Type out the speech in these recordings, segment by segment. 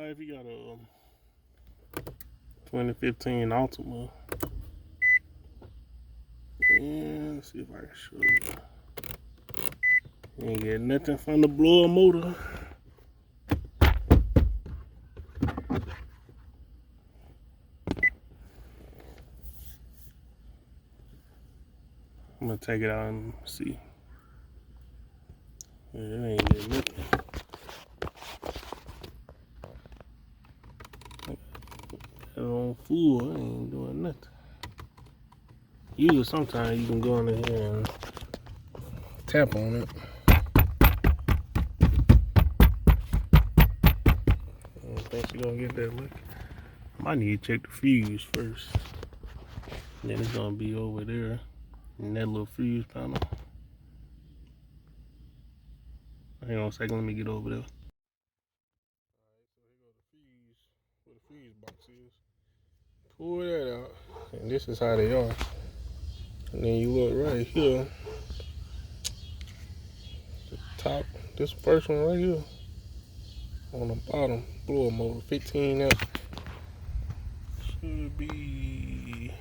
If you got a 2015 Altima, and let's see if I can show you. You ain't get nothing from the blower motor. I'm gonna take it out and see. Yeah, it ain't get nothing. It on full, it ain't doing nothing. Usually sometimes you can go in here and tap on it. I don't think you're gonna get that look. I might need to check the fuse first. And then it's gonna be over there in that little fuse panel. Hang on a second, let me get over there. Alright, so here goes the fuse, where the fuse box is. Pull that out, and this is how they are. And then you look right here, the top, this first one right here, on the bottom, blower motor, 15 amp. Should be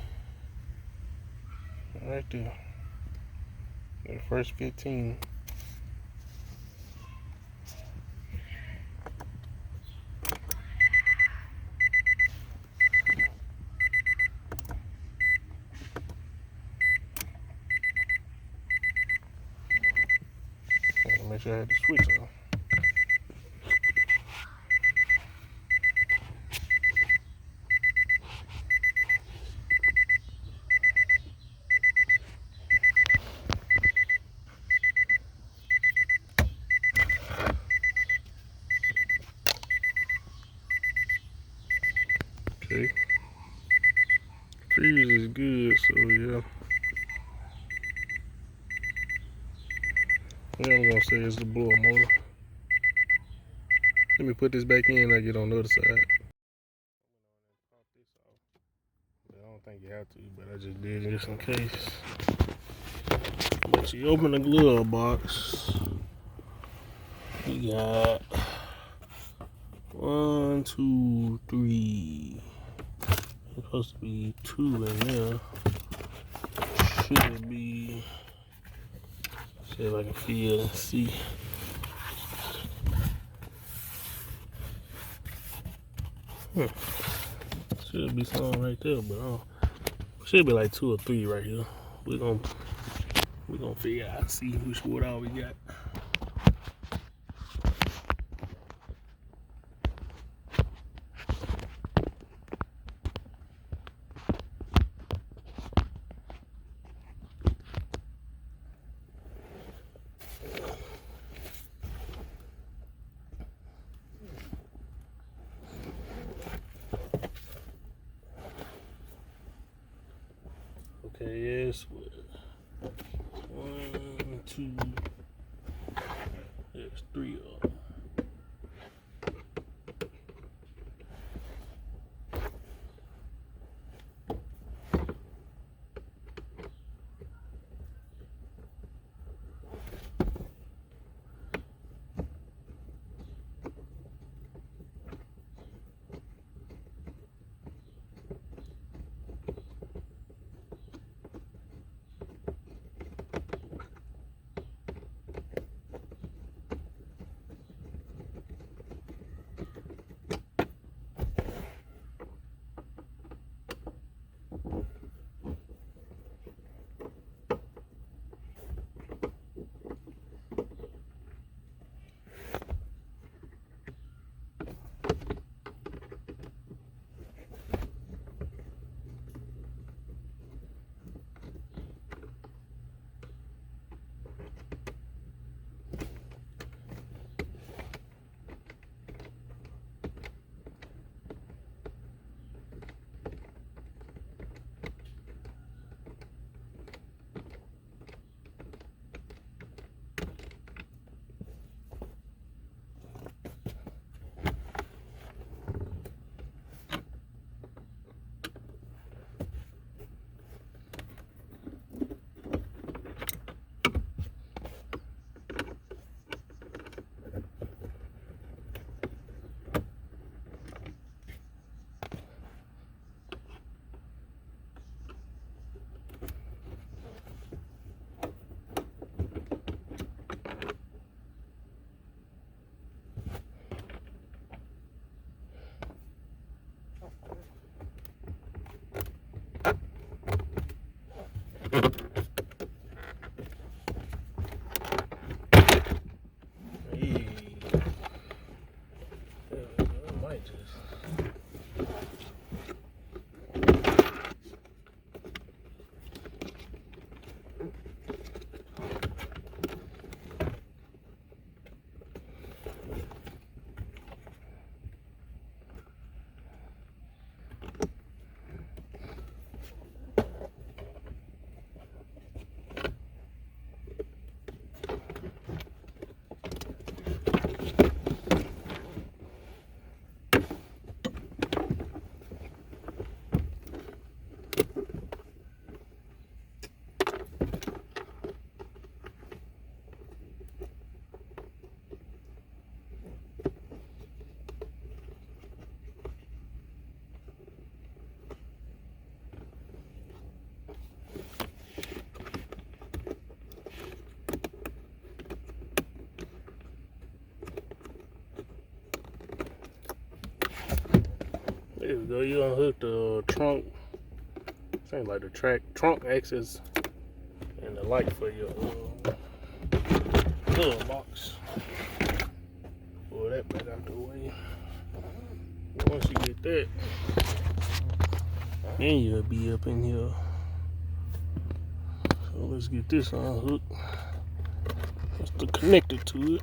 right there. The first 15. Make sure I had the switch on. Okay. Fuse is good, so yeah. Yeah, I'm gonna say it's the blower motor. Let me put this back in and I get on the other side. I don't think you have to, but I just did it just in case. But you open the glove box. You got 1, 2, 3. There's supposed to be 2 in there. Should be. See if I can feel and see. Should be something right there, but should be like 2 or 3 right here. We're gonna figure out, see what all we got. Okay, yes. 1, 2. There's 3 of them. go. You unhook the trunk. Seems like the trunk access and the light for your glove box. Pull that back out the way. Once you get that, then you'll be up in here. So let's get this unhooked. That's the connector to it.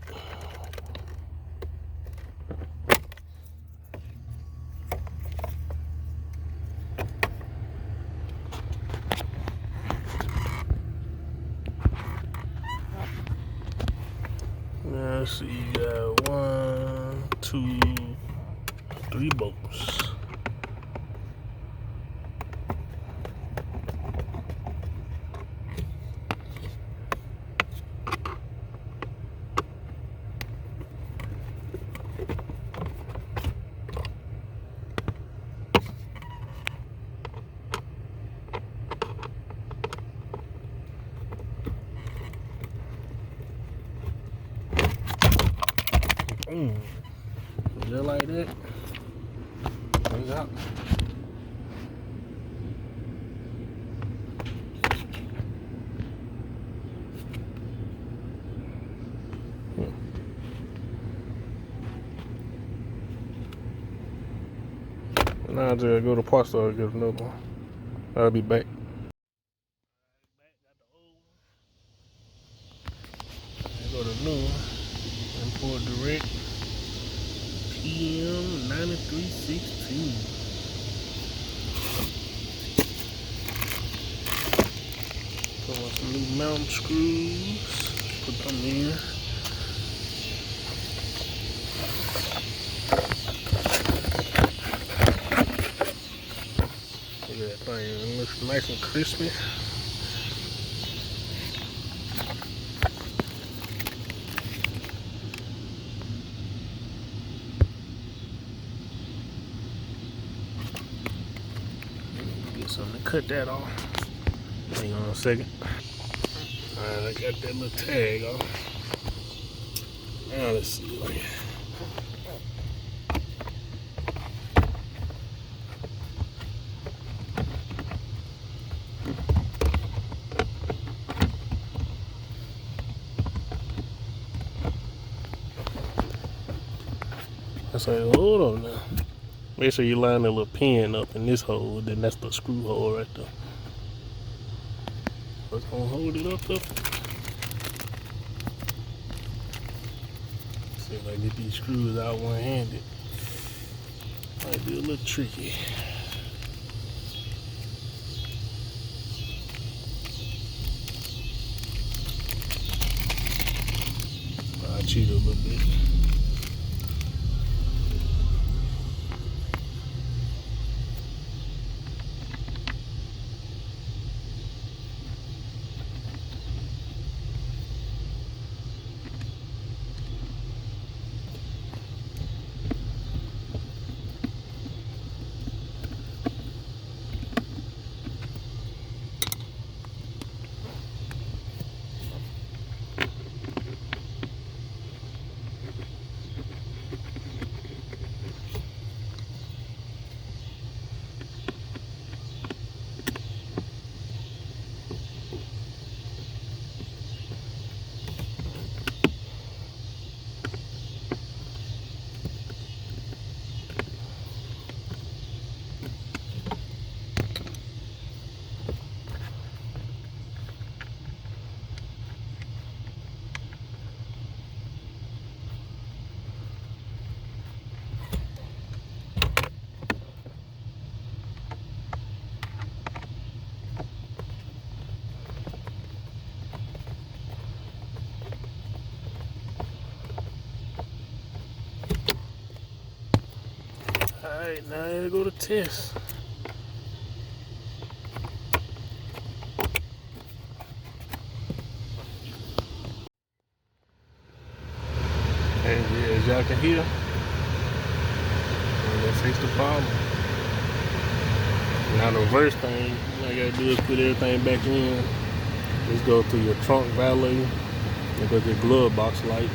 Now let's see, you got 1, 2, 3 bolts. Just like that. Bring it out. Now I just go to the parts store and get another one. I'll be back. Go to new one. Import direct. PM9316. Put on some new mountain screws. Put them in. Look at that thing. It looks nice and crispy. Something to cut that off. Hang on a second. Alright, I got that little tag off. Now let's see. I say, hold on now. Make sure you line that little pin up in this hole, then that's the screw hole right there. What's gonna hold it up though? See if I get these screws out one-handed. Might be a little tricky. I cheat a little bit. Alright, now I gotta go to test. As y'all can hear, that fixed the problem. Now the reverse thing, all you gotta do is put everything back in. Just go to your trunk valet and go to your glove box light.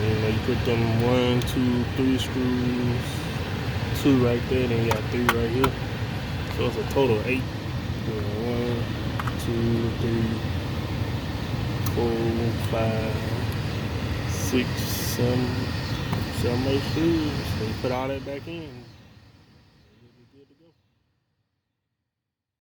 And you put them 1, 2, 3 screws, 2 right there, then you got 3 right here. So it's a total of 8. 1, 2, 3, 4, 5, 6, 7 more screws. So you put all that back in.